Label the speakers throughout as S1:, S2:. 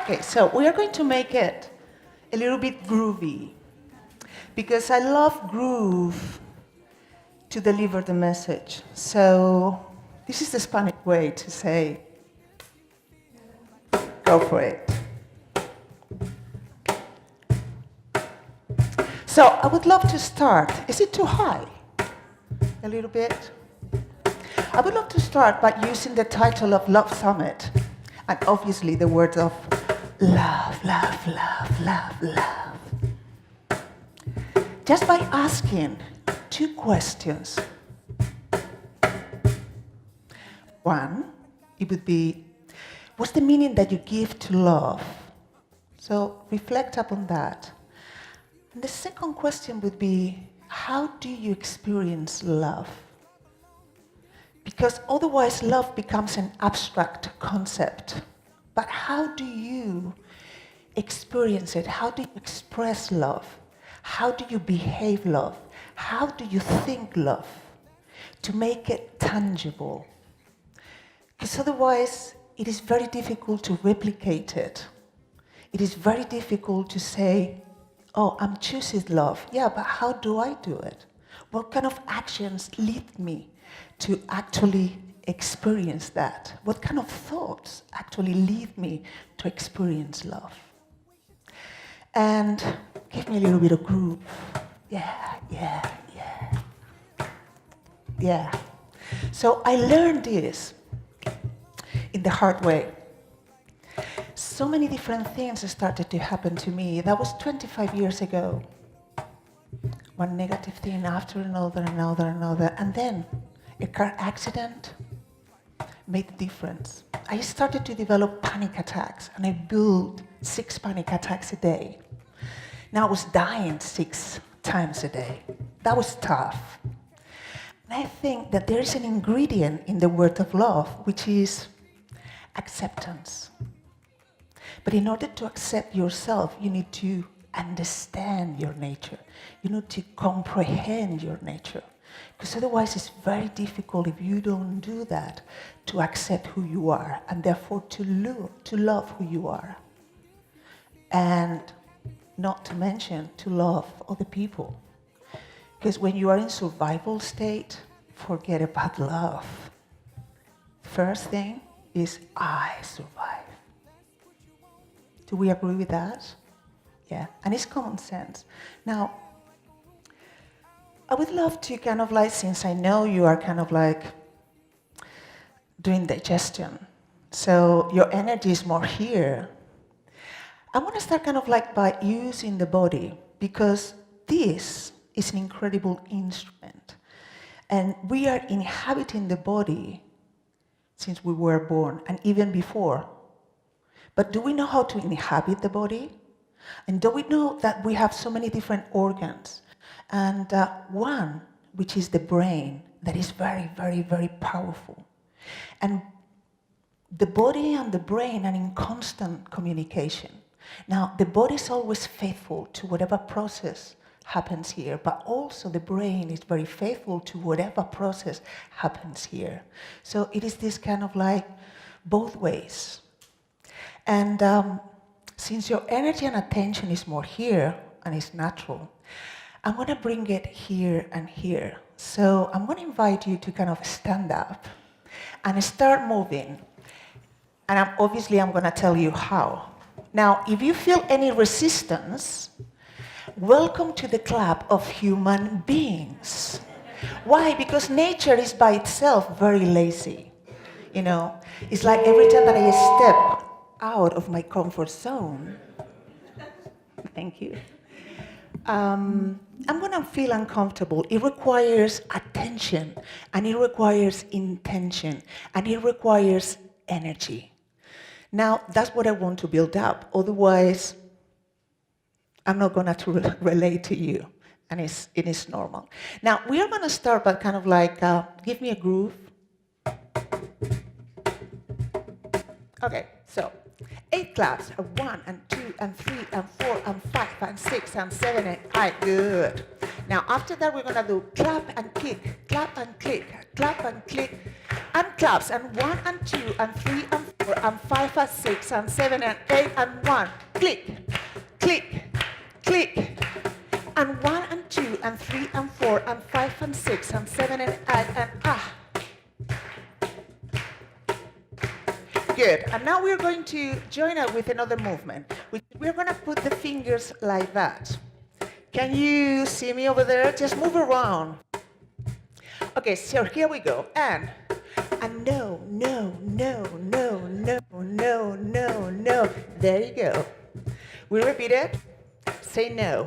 S1: Okay, so we are going to make it a little bit groovy because I love groove to deliver the message. So this is the Spanish way to say, go for it. So I would love to start. Is it too high? A little bit? I would love to start by using the title of Love Summit, and obviously the words of love, love, love, love, love. Just by asking two questions. One, it would be, what's the meaning that you give to love? So reflect upon that. And the second question would be, how do you experience love? Because otherwise love becomes an abstract concept. But how do you experience it? How do you express love? How do you behave love? How do you think love? To make it tangible. Because otherwise it is very difficult to replicate it. It is very difficult to say, oh, I'm choosing love. Yeah, but how do I do it? What kind of actions lead me to actually experience that? What kind of thoughts actually lead me to experience love? And give me a little bit of groove. Yeah, yeah, yeah. Yeah. So I learned this in the hard way. So many different things started to happen to me. That was 25 years ago. One negative thing after another, and then a car accident made a difference. I started to develop panic attacks, and I built 6 panic attacks a day. Now I was dying 6 times a day. That was tough. And I think that there is an ingredient in the word of love, which is acceptance. But in order to accept yourself, you need to understand your nature. You need to comprehend your nature. Because otherwise it's very difficult, if you don't do that, to accept who you are, and therefore to love who you are. And not to mention to love other people. Because when you are in survival state, forget about love. First thing is, I survive. Do we agree with that? Yeah, and it's common sense. Now, I would love to kind of like, since I know you are kind of like doing digestion, so your energy is more here, I want to start kind of like by using the body, because this is an incredible instrument. And we are inhabiting the body since we were born, and even before. But do we know how to inhabit the body? And do we know that we have so many different organs? And one, which is the brain, that is very, very, very powerful. And the body and the brain are in constant communication. Now, the body is always faithful to whatever process happens here, but also the brain is very faithful to whatever process happens here. So it is this kind of like both ways. And since your energy and attention is more here, and it's natural, I'm going to bring it here and here. So I'm going to invite you to kind of stand up and start moving. And obviously I'm going to tell you how. Now, if you feel any resistance, welcome to the club of human beings. Why? Because nature is by itself very lazy. You know, it's like every time that I step out of my comfort zone, thank you, I'm going to feel uncomfortable. It requires attention, and it requires intention, and it requires energy. Now, that's what I want to build up. Otherwise, I'm not going to relate to you, and it is normal. Now, we are going to start by kind of like, give me a groove. Okay, so 8 claps, 1 and 2 and 3 and 4 and 5 and 6 and 7 and 8. Good. Now after that we're gonna do clap and kick, clap and click, clap and click, and claps, and 1 and 2 and 3 and 4 4, and 5 and 6, and 7 and 8, and 1. Click, click, click. And 1 and 2, and 3 and 4, and 5 and 6, and 7 and 8, and ah. Good. And now we're going to join up with another movement. We're going to put the fingers like that. Can you see me over there? Just move around. Okay, so here we go. And no, no, no, no, no, no, no, no. There you go. We repeat it. Say no.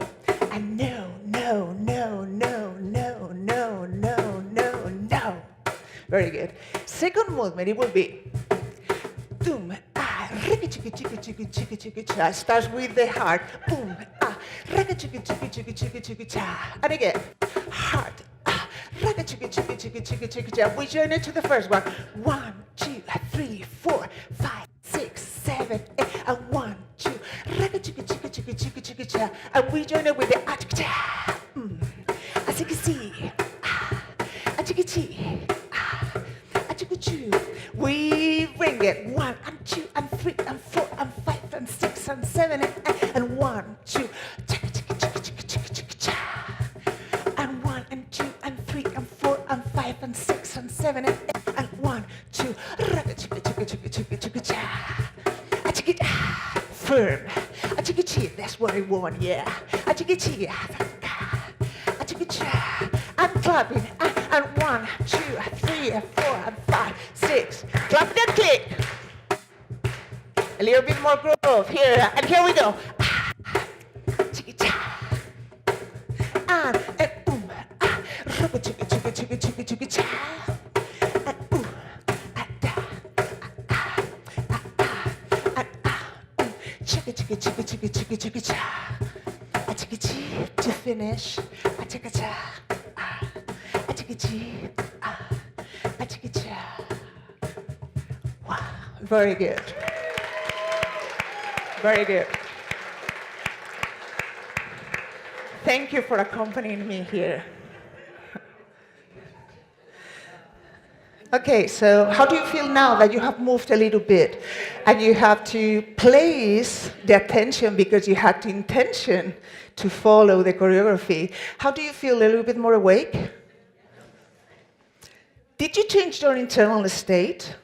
S1: And no, no, no, no, no, no, no, no, no. Very good. Second movement, it will be boom, ah, ricka chicka chicka chicka chicka chicka cha. Starts with the heart. Boom, ah, ricka chicka chicka chicka chicka chicka cha. And again, heart, ah, ricka chicka chicka chicka chicka chicka cha. We join it to the first one. 1, 2, 3, 4, 5, 6, 7, 8, and 1, 2, ricka chicka chicka chicka chicka chicka cha. And we join it with the ah chicka cha. A chicka see, ah, a chicka chee, ah, a chicka choo. We ring it 1 and 2 and 3 and 4 and 5 and 6 and 7 and 8 and 1, 2, chicka chicka chicka chicka chicka chicka cha. And 1 and 2 and 3 and 4 and 5 and 6 and 7 and 8 and 1, 2, ragga chicka chicka chicka chicka chicka cha. A chicka ah, firm. A chicka chee, that's what I want, yeah. A chicka chee, a chicka cha. And clapping. And 1, 2, 3, and 4, and 5, 6. Clap and click. A little bit more groove here. And here we go. And boom. Rubber chicka chicka chicka chicka chicka cha. And boom. And da. And chicka chicka chicka chicka chicka chicka cha. A chicka chee to finish. A chicka cha. Wow, very good. Very good. Thank you for accompanying me here. Okay, so how do you feel now that you have moved a little bit and you have to place the attention because you had the intention to follow the choreography? How do you feel? A little bit more awake? Did you change your internal state?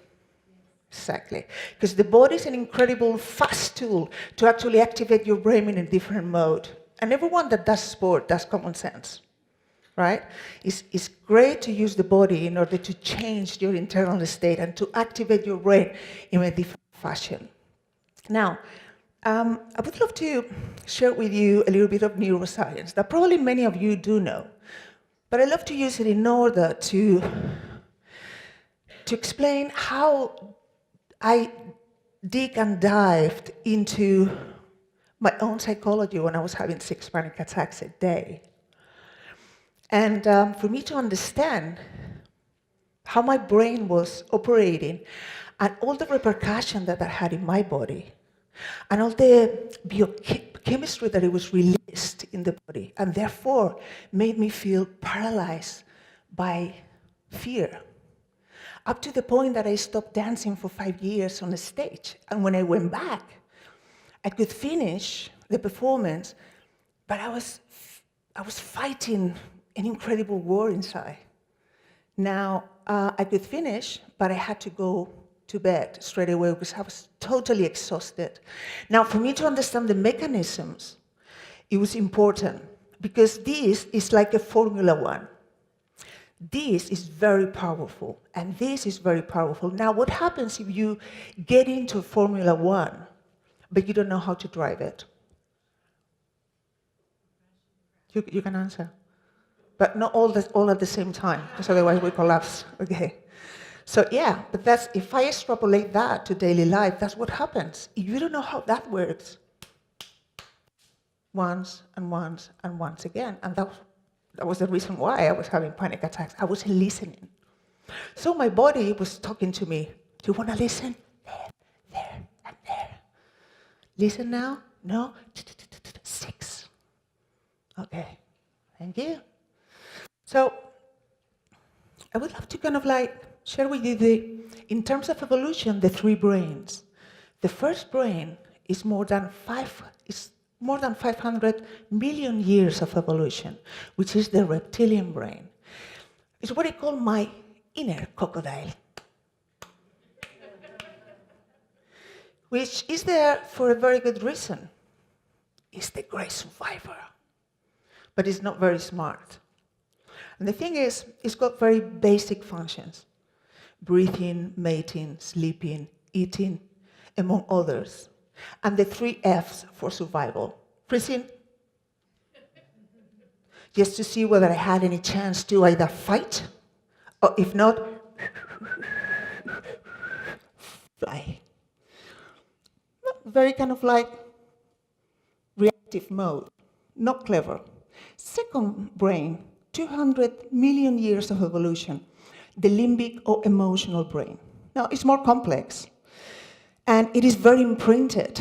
S1: Exactly. Because the body is an incredible fast tool to actually activate your brain in a different mode. And everyone that does sport does common sense, right? It's great to use the body in order to change your internal state and to activate your brain in a different fashion. Now, I would love to share with you a little bit of neuroscience that probably many of you do know. But I love to use it in order to explain how I dig and dived into my own psychology when I was having 6 panic attacks a day. And for me to understand how my brain was operating and all the repercussion that that had in my body and all the biochemistry that it was released in the body and therefore made me feel paralyzed by fear. Up to the point that I stopped dancing for 5 years on the stage. And when I went back, I could finish the performance, but I was fighting an incredible war inside. Now, I could finish, but I had to go to bed straight away because I was totally exhausted. Now, for me to understand the mechanisms, it was important because this is like a Formula One. This is very powerful, and this is very powerful. Now, what happens if you get into Formula One, but you don't know how to drive it? You can answer. But not all at the same time, because otherwise we collapse, okay? So yeah, but that's, if I extrapolate that to daily life, that's what happens. If you don't know how that works, once and once and once again, and that was the reason why I was having panic attacks. I wasn't listening. So my body was talking to me. Do you want to listen? There, there, and there. Listen now? No? 6. Okay, thank you. So I would love to kind of like share with you the in terms of evolution, the three brains. The first brain is more than 500 million years of evolution, which is the reptilian brain. It's what I call my inner crocodile, which is there for a very good reason. It's the great survivor, but it's not very smart. And the thing is, it's got very basic functions: breathing, mating, sleeping, eating, among others. And the 3 F's for survival: freezing, just to see whether I had any chance to either fight, or if not, fly. Very kind of like reactive mode, not clever. Second brain, 200 million years of evolution, the limbic or emotional brain. Now, it's more complex, and it is very imprinted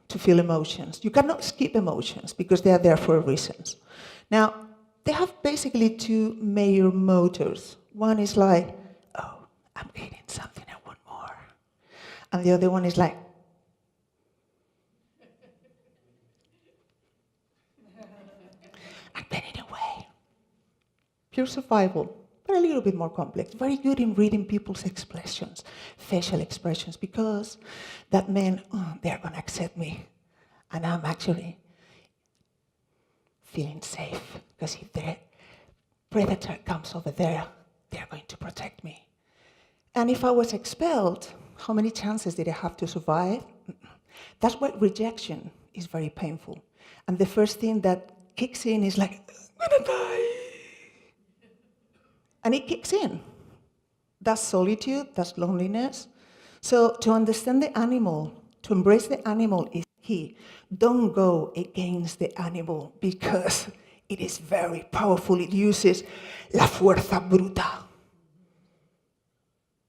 S1: to feel emotions. You cannot skip emotions because they are there for reasons. Now, they have basically 2 major motors. One is like, oh, I'm eating something, I want more. And the other one is like, I'm getting away. Pure survival, but a little bit more complex. Very good in reading people's expressions, facial expressions, because that meant, oh, they're going to accept me. And I'm actually feeling safe, because if the predator comes over there, they're going to protect me. And if I was expelled, how many chances did I have to survive? That's why rejection is very painful. And the first thing that kicks in is like, I'm gonna die. And it kicks in. That's solitude, that's loneliness. So to understand the animal, to embrace the animal is key. Don't go against the animal because it is very powerful. It uses la fuerza bruta.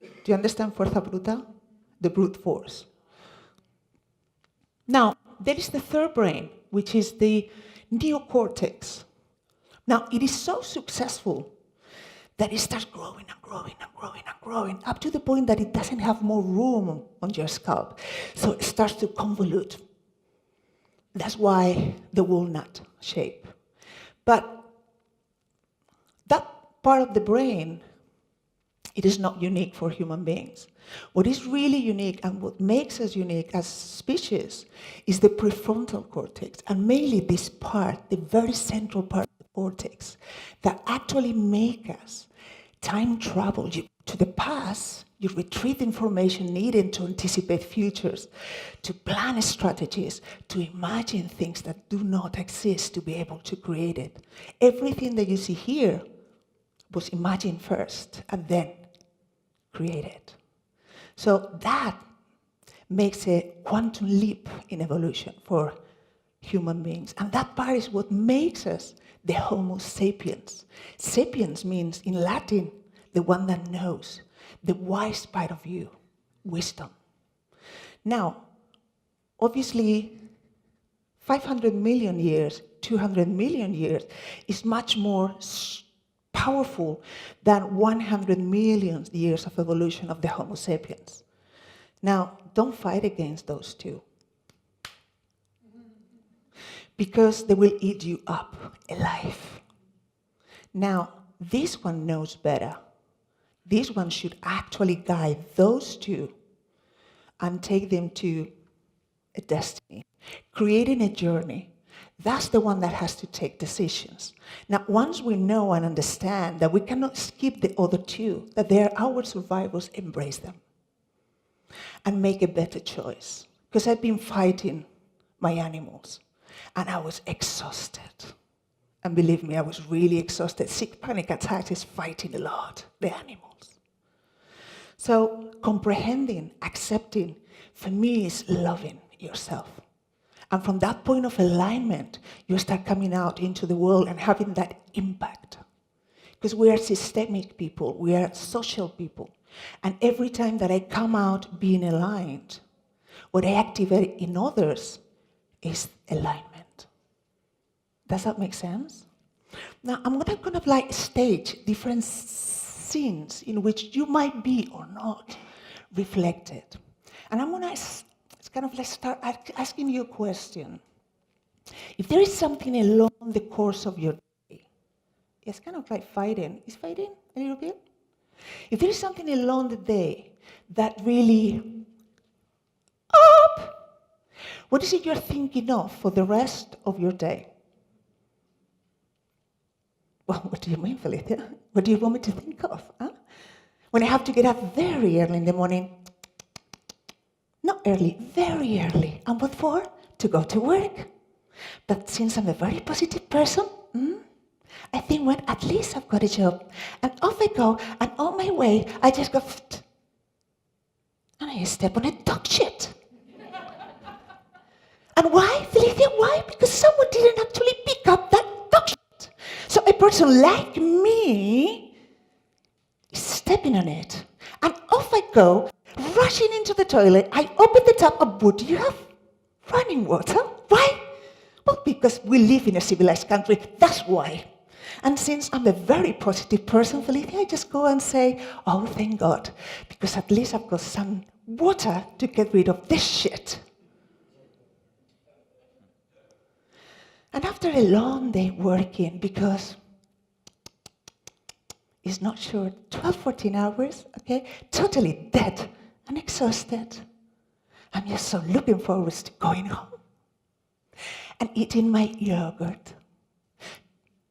S1: Do you understand fuerza bruta? The brute force. Now, there is the third brain, which is the neocortex. Now, it is so successful that it starts growing and growing and growing and growing, up to the point that it doesn't have more room on your scalp. So it starts to convolute. That's why the walnut shape. But that part of the brain, it is not unique for human beings. What is really unique and what makes us unique as species is the prefrontal cortex, and mainly this part, the very central part of the cortex, that actually make us time travel. You, to the past, you retrieve information needed to anticipate futures, to plan strategies, to imagine things that do not exist, to be able to create it. Everything that you see here was imagined first and then created. So that makes a quantum leap in evolution for human beings. And that part is what makes us the Homo sapiens. Sapiens means, in Latin, the one that knows, the wise part of you, wisdom. Now, obviously, 500 million years, 200 million years is much more powerful than 100 million years of evolution of the Homo sapiens. Now, don't fight against those two, because they will eat you up alive. Now, this one knows better. This one should actually guide those two and take them to a destiny, creating a journey. That's the one that has to take decisions. Now, once we know and understand that we cannot skip the other two, that they are our survivors, embrace them and make a better choice. Because I've been fighting my animals and I was exhausted. And believe me, I was really exhausted. Sick panic attacks is fighting a lot, the animals. So comprehending, accepting, for me is loving yourself. And from that point of alignment, you start coming out into the world and having that impact. Because we are systemic people, we are social people. And every time that I come out being aligned, what I activate in others is alignment. Does that make sense? Now, I'm going to kind of like stage different scenes in which you might be or not reflected. And I'm gonna start asking you a question. If there is something along the course of your day, it's kind of like fighting. Is fighting a little bit? If there is something along the day that really what is it you're thinking of for the rest of your day? Well, what do you mean, Felicia? What do you want me to think of? Huh? When I have to get up very early in the morning, not early, very early. And what for? To go to work. But since I'm a very positive person, I think, well, at least I've got a job. And off I go, and on my way, I just go, and I step on a dog shit. And why, Felicia? Why? Because someone didn't actually pick up that dog shit. So a person like me is stepping on it. And off I go, rushing into the toilet. I open the tap, and what do you have? Running water. Why? Well, because we live in a civilized country. That's why. And since I'm a very positive person, Felicia, I just go and say, oh, thank God, because at least I've got some water to get rid of this shit. And after a long day working, because it's not short, 12, 14 hours, okay, totally dead and exhausted, I'm just so looking forward to going home and eating my yogurt,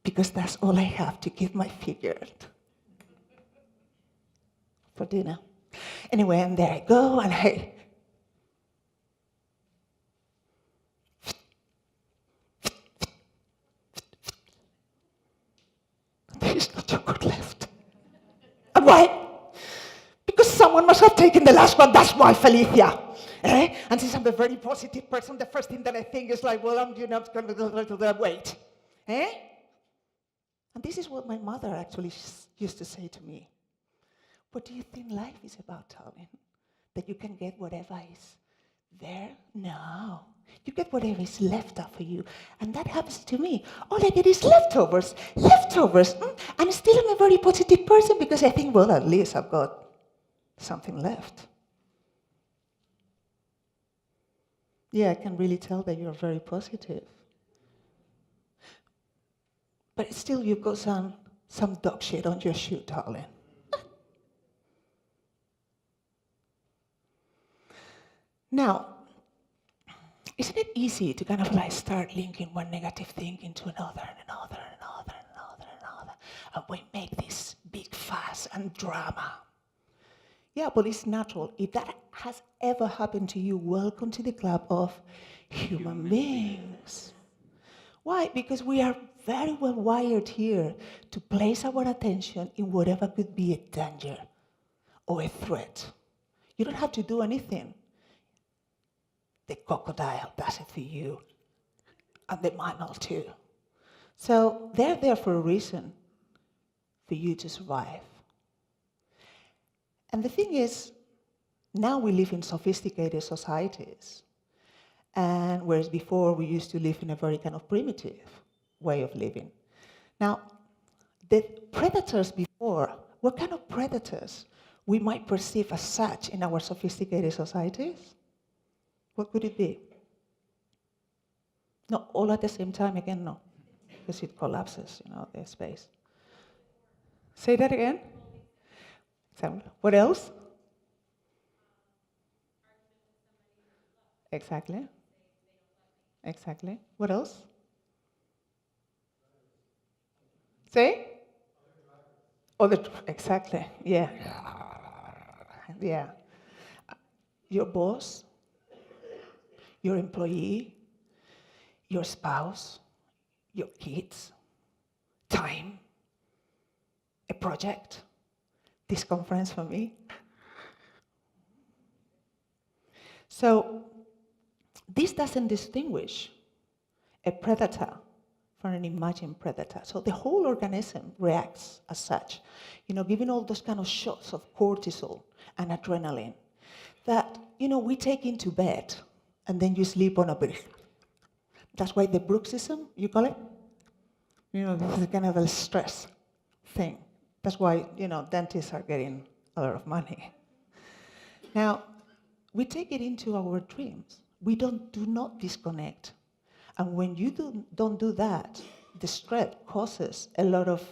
S1: because that's all I have to keep my figure for dinner. Anyway, and there I go, and there is no yogurt left. And why? Because someone must have taken the last one. That's why, Felicia. And since I'm a very positive person, the first thing that I think is like, well, I'm not going to wait. And this is what my mother actually used to say to me. What do you think life is about, darling? That you can get whatever is there? No. You get whatever is left after you. And that happens to me. All I get is leftovers. And still I'm a very positive person because I think, well, at least I've got something left. Yeah, I can really tell that you're very positive. But still you've got some dog shit on your shoe, darling. Now, isn't it easy to kind of like start linking one negative thing into another and another and another and another and another, and we make this big fuss and drama? Yeah, but it's natural. If that has ever happened to you, welcome to the club of human beings. Why? Because we are very well wired here to place our attention in whatever could be a danger or a threat. You don't have to do anything. The crocodile does it for you, and the mammal too. So they're there for a reason, for you to survive. And the thing is, now we live in sophisticated societies, and whereas before we used to live in a very kind of primitive way of living. Now, the predators before, what kind of predators we might perceive as such in our sophisticated societies? What could it be? Not all at the same time, again, no, because it collapses, the space. Say that again. What else? Exactly. What else? Say? Exactly. Yeah. Your boss, your employee, your spouse, your kids, time, a project, this conference for me. So this doesn't distinguish a predator from an imagined predator. So the whole organism reacts as such, giving all those kind of shots of cortisol and adrenaline that, we take into bed and then you sleep on a bed. That's why the bruxism, you call it? This is kind of a stress thing. That's why, dentists are getting a lot of money. Now, we take it into our dreams. We do not disconnect. And when you don't do that, the stress causes a lot of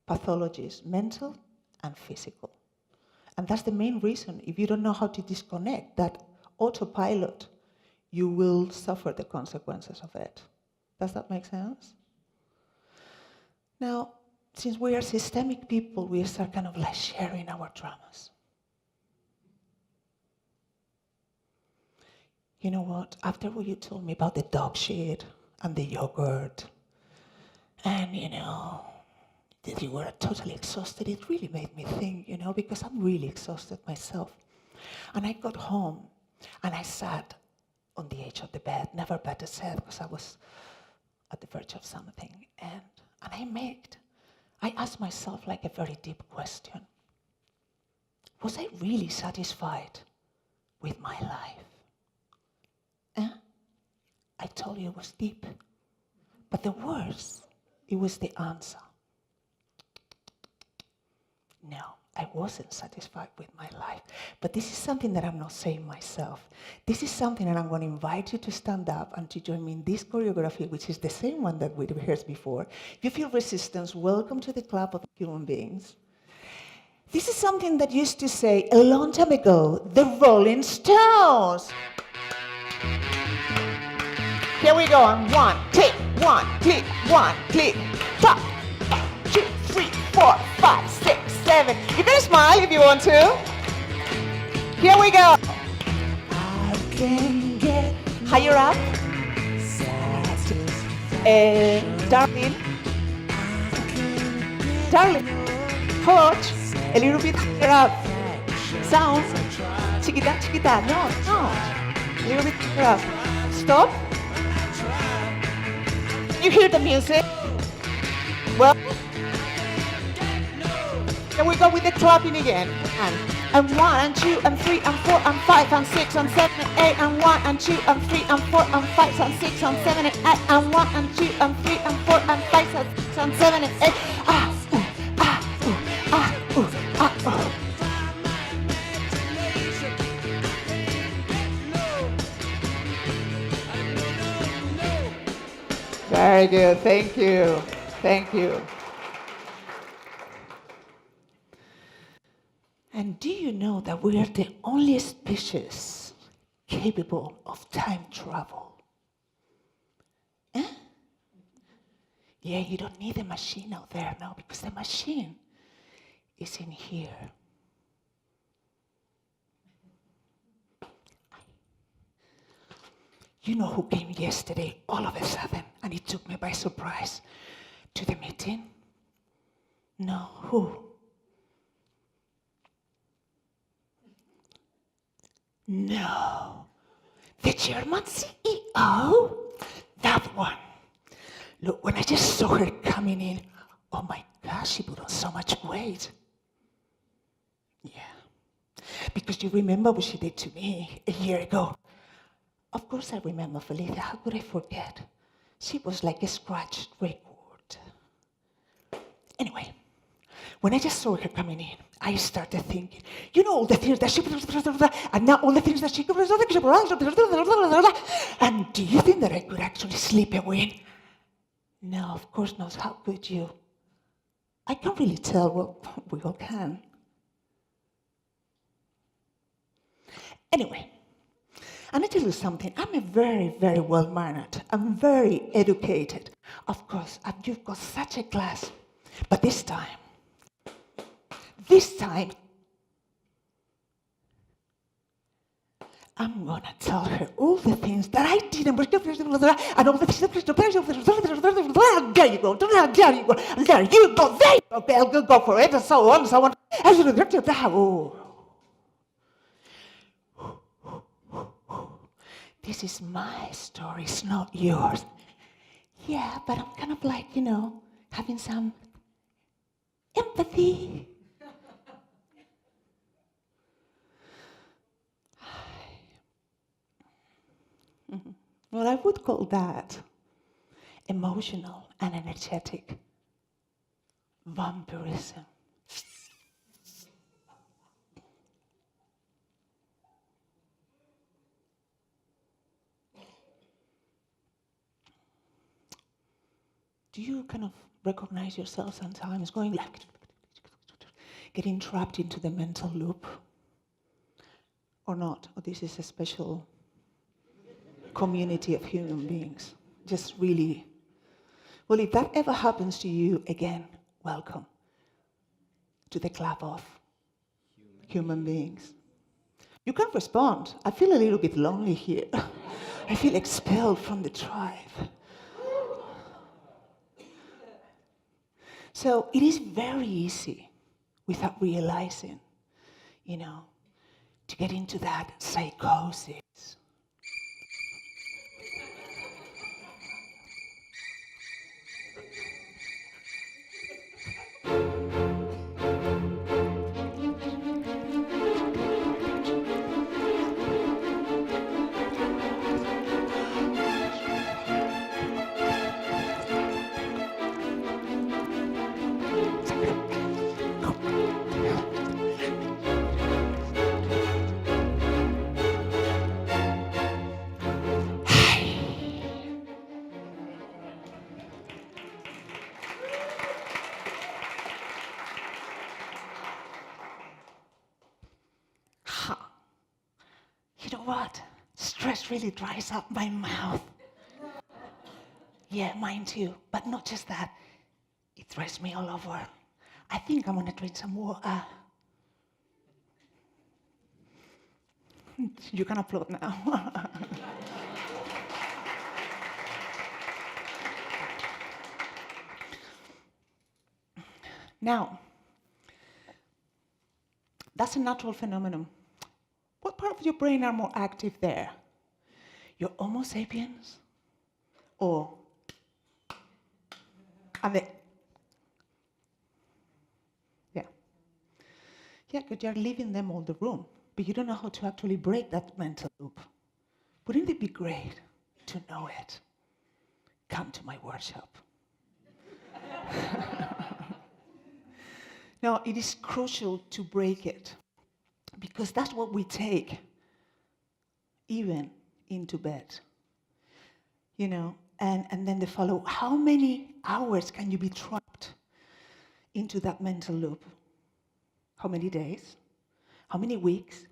S1: pathologies, mental and physical. And that's the main reason. If you don't know how to disconnect that autopilot, you will suffer the consequences of it. Does that make sense? Now, since we are systemic people, we start kind of like sharing our dramas. You know what? After what you told me about the dog shit and the yogurt, and that you were totally exhausted, it really made me think, because I'm really exhausted myself. And I got home and I sat on the edge of the bed, never better said, because I was at the verge of something. And I asked myself like a very deep question. Was I really satisfied with my life? I told you it was deep. But the worst, it was the answer. No, I wasn't satisfied with my life. But this is something that I'm not saying myself. This is something that I'm going to invite you to stand up and to join me in this choreography, which is the same one that we rehearsed before. If you feel resistance, welcome to the club of human beings. This is something that used to say a long time ago, the Rolling Stones. Here we go on 1, click, 1, click, 1, click, top, 2, 3, 4, 5, 6, 7. You can smile if you want to. Here we go. I can get higher up. Darling, hold a little bit higher up. Sound, chiquita, chiquita, no, a little bit higher up. Stop. You hear the music? Well, then we go with the clapping again. And 1 and 2 and 3 and 4 and 5 and 6 and 7 and 8 and 1 and 2 and 3 and 4 and 5 and 6 and 7 and 8 and 1 and 2 and 3 and 4 and 5 and 6 and 7 and 8. Very good, thank you, thank you. And do you know that we are the only species capable of time travel? Yeah, you don't need a machine out there now, because the machine is in here. You know who came yesterday all of a sudden, and it took me by surprise, to the meeting? No, who? No, the German CEO? That one. Look, when I just saw her coming in, oh my gosh, she put on so much weight. Yeah, because you remember what she did to me a year ago. Of course I remember, Felicia, how could I forget? She was like a scratched record. Anyway, when I just saw her coming in, I started thinking, all the things that she... And now all the things that she... And do you think that I could actually sleep a wink? No, of course not. How could you? I can't really tell. Well, we all can. Anyway, and I tell you something, I'm a very, very well-mannered. I'm very educated. Of course, you've got such a class. But this time, I'm going to tell her all the things that I did, and all the things there you go, there you go, go for it, and so on, and so on. This is my story, it's not yours. Yeah, but I'm kind of like, having some empathy. Well, I would call that emotional and energetic vampirism. Do you kind of recognize yourself sometimes going like, getting trapped into the mental loop? Or not? Or this is a special community of human beings? Just really, well, if that ever happens to you, again, welcome to the club of human beings. You can respond. I feel a little bit lonely here. I feel expelled from the tribe. So it is very easy, without realizing, to get into that psychosis. You know what? Stress really dries up my mouth. Yeah, mine too. But not just that. It dries me all over. I think I'm going to drink some water. You can applaud now. Now, that's a natural phenomenon. What part of your brain are more active there? Your Homo sapiens? Or are they? Yeah. Yeah, because you're leaving them all the room, but you don't know how to actually break that mental loop. Wouldn't it be great to know it? Come to my workshop. No, it is crucial to break it, because that's what we take even into bed. And then they follow, how many hours can you be trapped into that mental loop? How many days? How many weeks?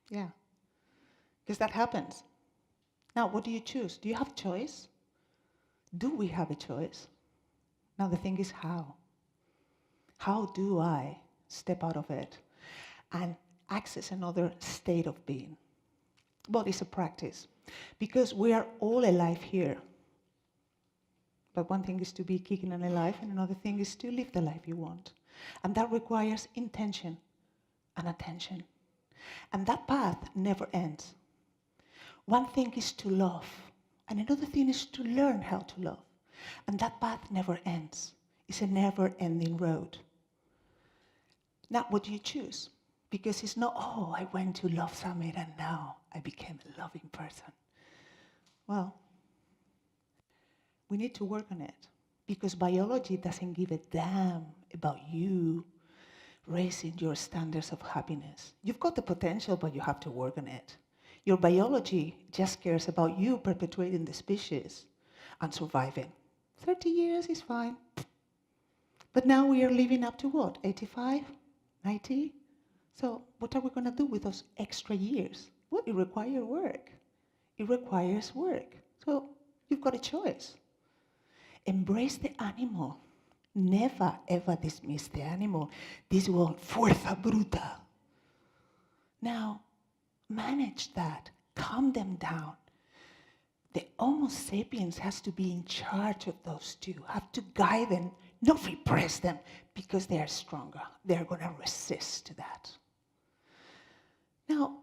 S1: Yeah, because that happens. Now, what do you choose? Do you have choice? Do we have a choice? Now, the thing is how. How do I step out of it and access another state of being? Well, it's a practice, because we are all alive here. But one thing is to be kicking and alive, and another thing is to live the life you want. And that requires intention and attention. And that path never ends. One thing is to love, and another thing is to learn how to love. And that path never ends. It's a never-ending road. Now, what do you choose? Because it's not, I went to Love Summit and now I became a loving person. Well, we need to work on it, because biology doesn't give a damn about you raising your standards of happiness. You've got the potential, but you have to work on it. Your biology just cares about you perpetuating the species and surviving. 30 years is fine. But now we are living up to what, 85, 90? So what are we going to do with those extra years? Well, it requires work. It requires work. So you've got a choice. Embrace the animal. Never, ever dismiss the animal. This word, fuerza bruta. Now, manage that. Calm them down. The Homo sapiens has to be in charge of those two, have to guide them, not repress them, because they are stronger. They are going to resist that. Now,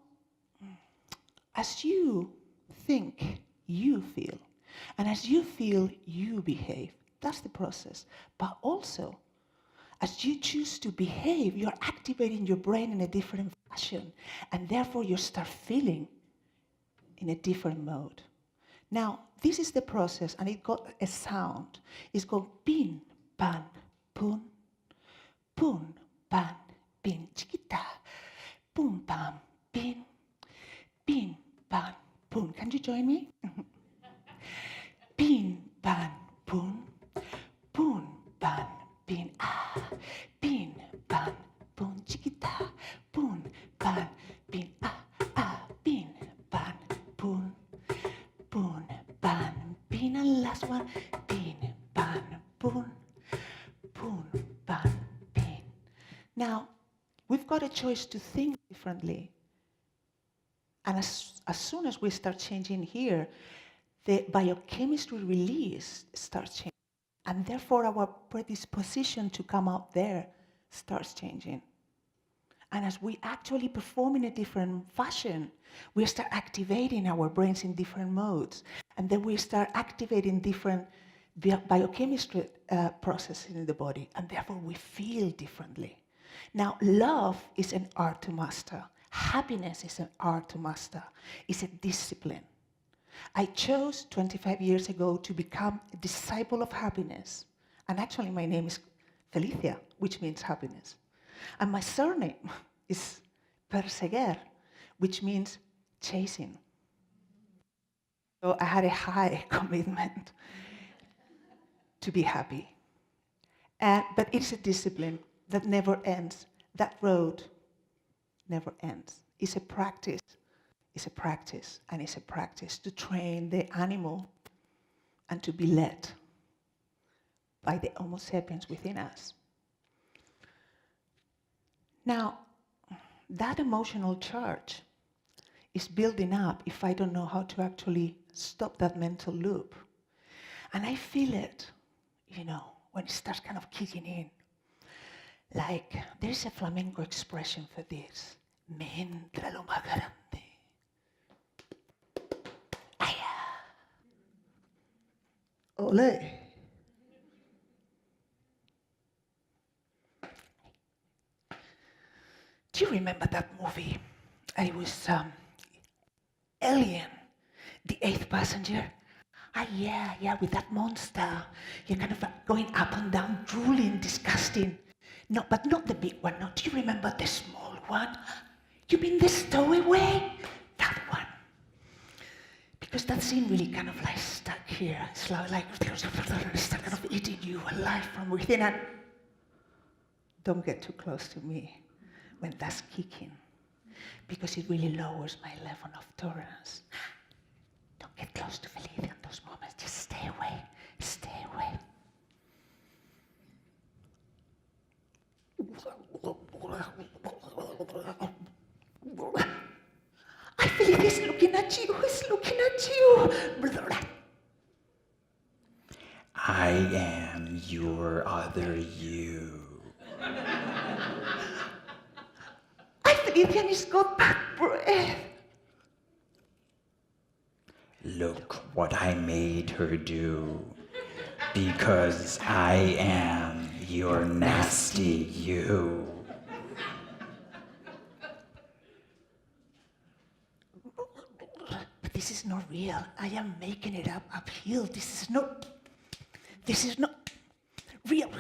S1: as you think, you feel. And as you feel, you behave. That's the process. But also, as you choose to behave, you're activating your brain in a different fashion. And therefore, you start feeling in a different mode. Now, this is the process, and it got a sound. It's called pin, pan, pun, pan, pin, chiquita, pum, pam, pin, pan, pun. join me? Pin, pan, pun. Pun, pan, pin, ah. Pin, pan, pun, chiquita. Pun, pan, pin, ah, ah. Pin, pan, pun. Pun, pan, pin. And last one. Pin, pan, pun. Pun, pan, pin. Now, we've got a choice to think differently. And as soon as we start changing here, the biochemistry release starts changing. And therefore, our predisposition to come out there starts changing. And as we actually perform in a different fashion, we start activating our brains in different modes. And then we start activating different biochemistry processes in the body. And therefore, we feel differently. Now, love is an art to master. Happiness is an art to master. It's a discipline. I chose 25 years ago to become a disciple of happiness. And actually, my name is Felicia, which means happiness. And my surname is Perseguer, which means chasing. So I had a high commitment to be happy. But it's a discipline that never ends. That road never ends. It's a practice. It's a practice, and it's a practice to train the animal and to be led by the Homo sapiens within us. Now, that emotional charge is building up if I don't know how to actually stop that mental loop. And I feel it, when it starts kind of kicking in. Like, there's a Flamingo expression for this. Me entra lo más grande. Ole. Do you remember that movie? It was Alien, the eighth passenger. Yeah, with that monster. You're kind of going up and down, drooling, disgusting. No, but not the big one. No, do you remember the small one? You mean the stowaway? That one. Because that scene really kind of like stuck here. It's like it's kind of eating you alive from within. And don't get too close to me when that's kicking, because it really lowers my level of tolerance. Don't get close to Felicia in those moments. Just stay away. Stay away. I feel he's looking at you. He's looking at you.
S2: I am your other you.
S1: I feel he's got back breath.
S2: Look what I made her do. Because I am your nasty you.
S1: But this is not real. I am making it up uphill. This is not real.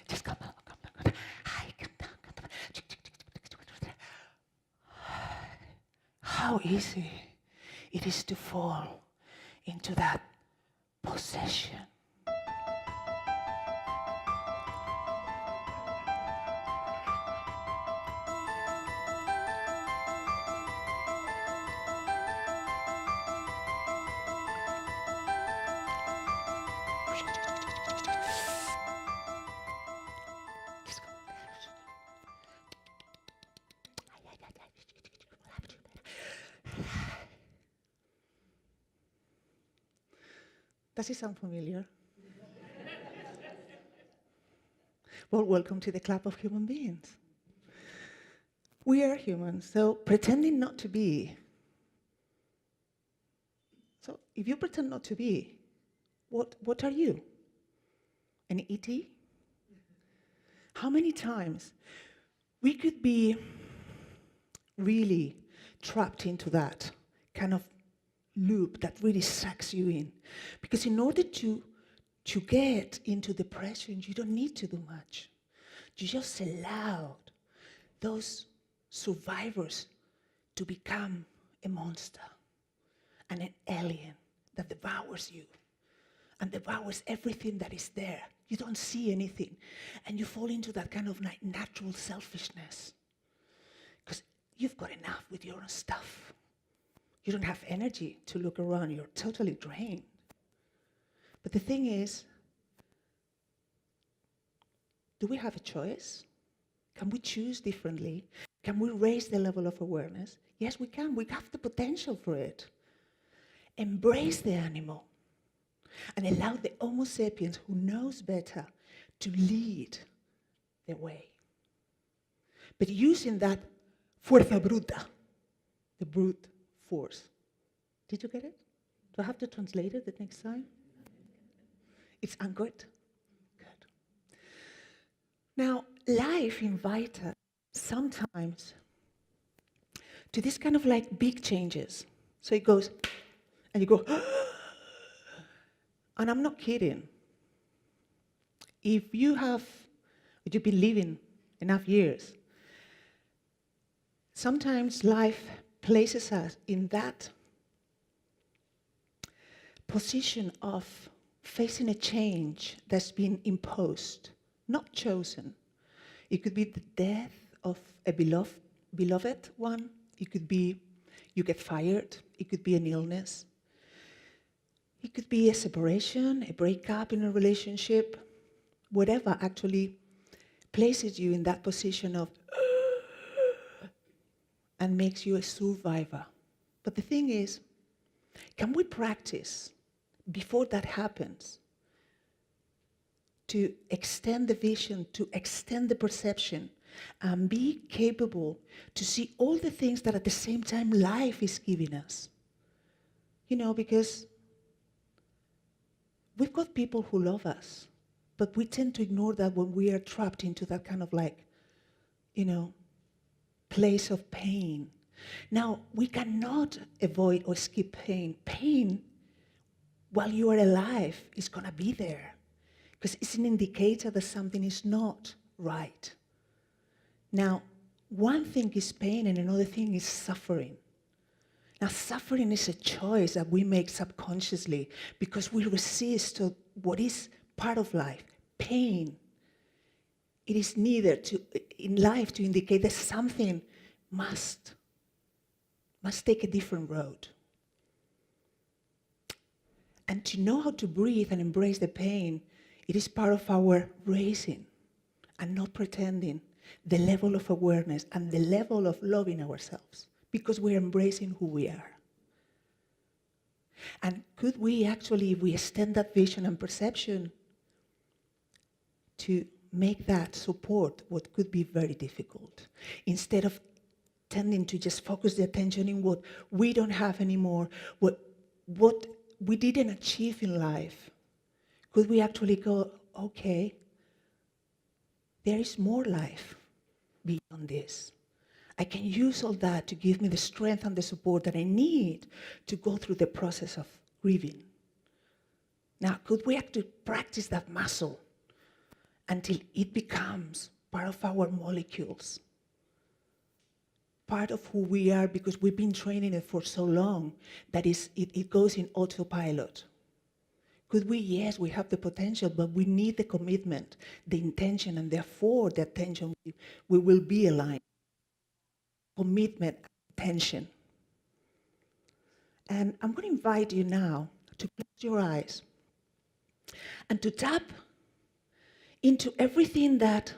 S1: Just come down. Hi, come down. How easy it is to fall into that possession. Does it sound familiar? Well, welcome to the club of human beings. We are humans, so pretending not to be. So if you pretend not to be, what are you? An E.T.? How many times we could be really trapped into that kind of loop that really sucks you in? Because in order to get into depression, you don't need to do much. You just allow those survivors to become a monster and an alien that devours you and devours everything that is there. You don't see anything. And you fall into that kind of natural selfishness because you've got enough with your own stuff. You don't have energy to look around. You're totally drained. But the thing is, do we have a choice? Can we choose differently? Can we raise the level of awareness? Yes, we can. We have the potential for it. Embrace the animal and allow the Homo sapiens who knows better to lead the way. But using that fuerza bruta, the brute force. Did you get it? Do I have to translate it the next time? It's anchored? Good. Now, life invites us sometimes to this kind of like big changes. So it goes, and you go, and I'm not kidding. If you've been living enough years, sometimes life places us in that position of facing a change that's been imposed, not chosen. It could be the death of a beloved one. It could be you get fired. It could be an illness. It could be a separation, a breakup in a relationship, whatever actually places you in that position of and makes you a survivor. But the thing is, can we practice before that happens to extend the vision, to extend the perception, and be capable to see all the things that at the same time life is giving us? You know, because we've got people who love us, but we tend to ignore that when we are trapped into that kind of like, place of pain. Now, we cannot avoid or skip pain. Pain, while you are alive, is going to be there because it's an indicator that something is not right. Now, one thing is pain and another thing is suffering. Now, suffering is a choice that we make subconsciously because we resist what is part of life. Pain, it is needed in life to indicate that something must take a different road. And to know how to breathe and embrace the pain, it is part of our raising and not pretending the level of awareness and the level of loving ourselves because we're embracing who we are. And could we actually, if we extend that vision and perception, to make that support what could be very difficult, instead of tending to just focus the attention in what we don't have anymore, what we didn't achieve in life, could we actually go, okay, there is more life beyond this. I can use all that to give me the strength and the support that I need to go through the process of grieving. Now, could we actually practice that muscle until it becomes part of our molecules, part of who we are because we've been training it for so long that it goes in autopilot? Could we? Yes, we have the potential, but we need the commitment, the intention, and therefore the attention. We will be aligned. Commitment, attention. And I'm going to invite you now to close your eyes and to tap into everything that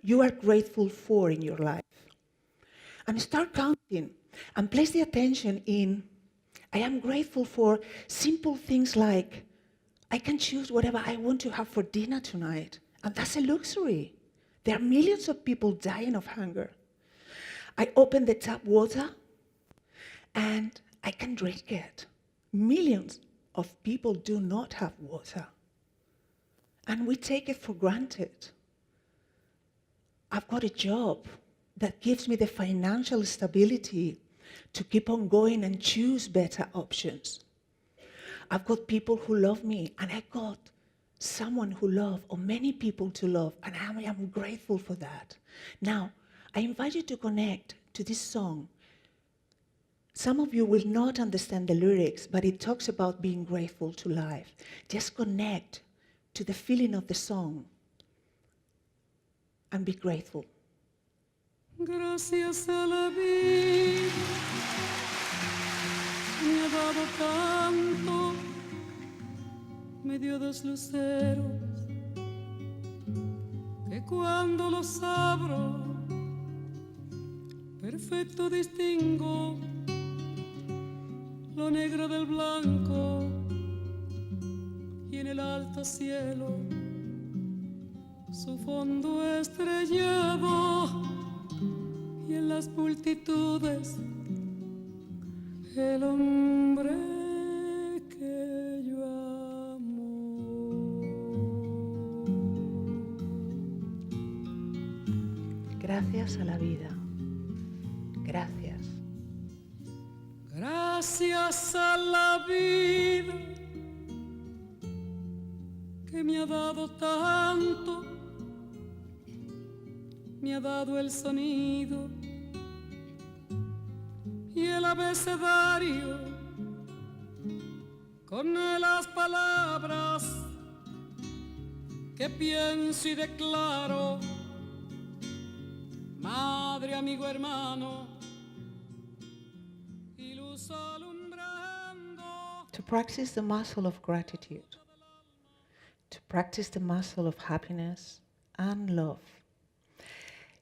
S1: you are grateful for in your life. And start counting and place the attention in, I am grateful for simple things like, I can choose whatever I want to have for dinner tonight. And that's a luxury. There are millions of people dying of hunger. I open the tap water and I can drink it. Millions of people do not have water. And we take it for granted. I've got a job that gives me the financial stability to keep on going and choose better options. I've got people who love me, and I got someone who loves, or many people to love, and I am grateful for that. Now, I invite you to connect to this song. Some of you will not understand the lyrics, but it talks about being grateful to life. Just connect to the feeling of the song and be grateful.
S3: Gracias a la vida me ha dado tanto, me dio dos luceros que cuando los abro perfecto distingo lo negro del blanco y en el alto cielo su fondo estrellado y en las multitudes el hombre que yo amo.
S1: Gracias a la vida. Gracias.
S3: Gracias a la vida que me ha dado tanto, me ha dado el sonido y el abecedario con las palabras que pienso y declaro, madre, amigo, hermano, y luz alumbrando.
S1: To practice the muscle of gratitude, to practice the muscle of happiness and love,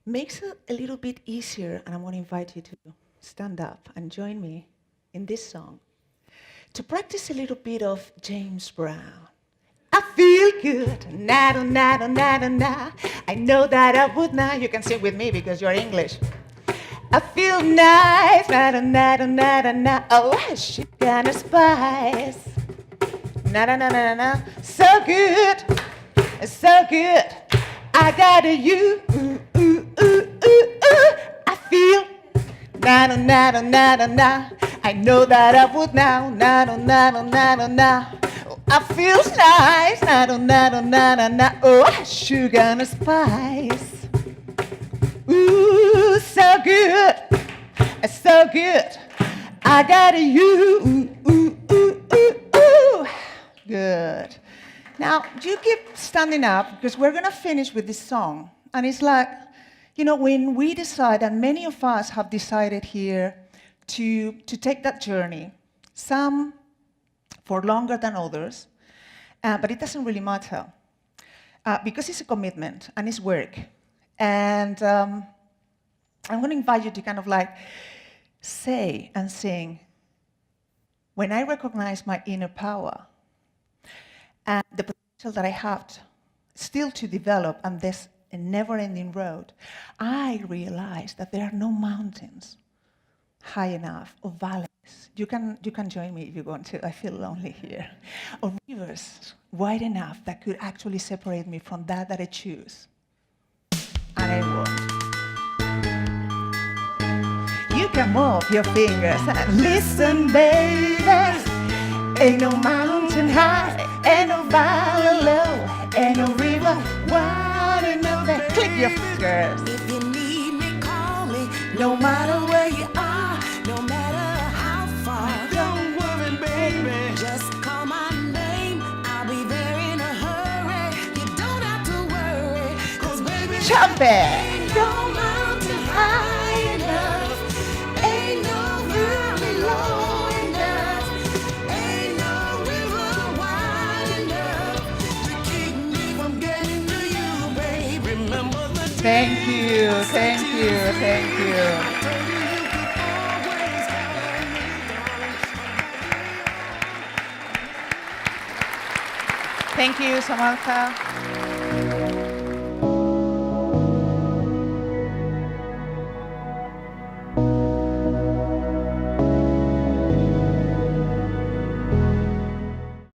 S1: makes it a little bit easier, and I'm going to invite you to stand up and join me in this song. To practice a little bit of James Brown. I feel good, na na na na na. I know that I would now. You can sing with me because you're English. I feel nice, na na na na na na. Oh, sugar and spice, na na na na na. So good, so good. I got you, ooh ooh ooh ooh ooh. I feel na na na na na na na. I know that I would now, na na na na na na na. I feel nice, na na na na na na na. Oh, sugar and spice. Ooh, so good, so good. I got you, ooh ooh ooh ooh ooh. Good. Now you keep standing up because we're gonna finish with this song, and it's like, you know, when we decide, and many of us have decided here to take that journey, some for longer than others, but it doesn't really matter because it's a commitment and it's work. And I'm going to invite you to kind of like say and sing, when I recognize my inner power and the potential that I have still to develop on this never-ending road, I realize that there are no mountains high enough or valleys. You can join me if you want to. I feel lonely here. Or rivers wide enough that could actually separate me from that I choose. And I won't. You can move your fingers and listen, baby. Ain't no mountain high, ain't no valley low, ain't no river wide enough that click your fingers.
S4: If you need me, call me.
S1: No matter where you
S4: are, no matter how far.
S1: Don't worry, baby.
S4: Just call my name. I'll be there in a hurry. You don't have to worry. 'Cause baby,
S1: Jump it.
S4: ain't no mountain high enough. Ain't no valley low enough. Ain't no river wide enough to keep me from getting to you, babe. Remember the
S1: Thank you, thank you, thank you. Thank you, Samantha.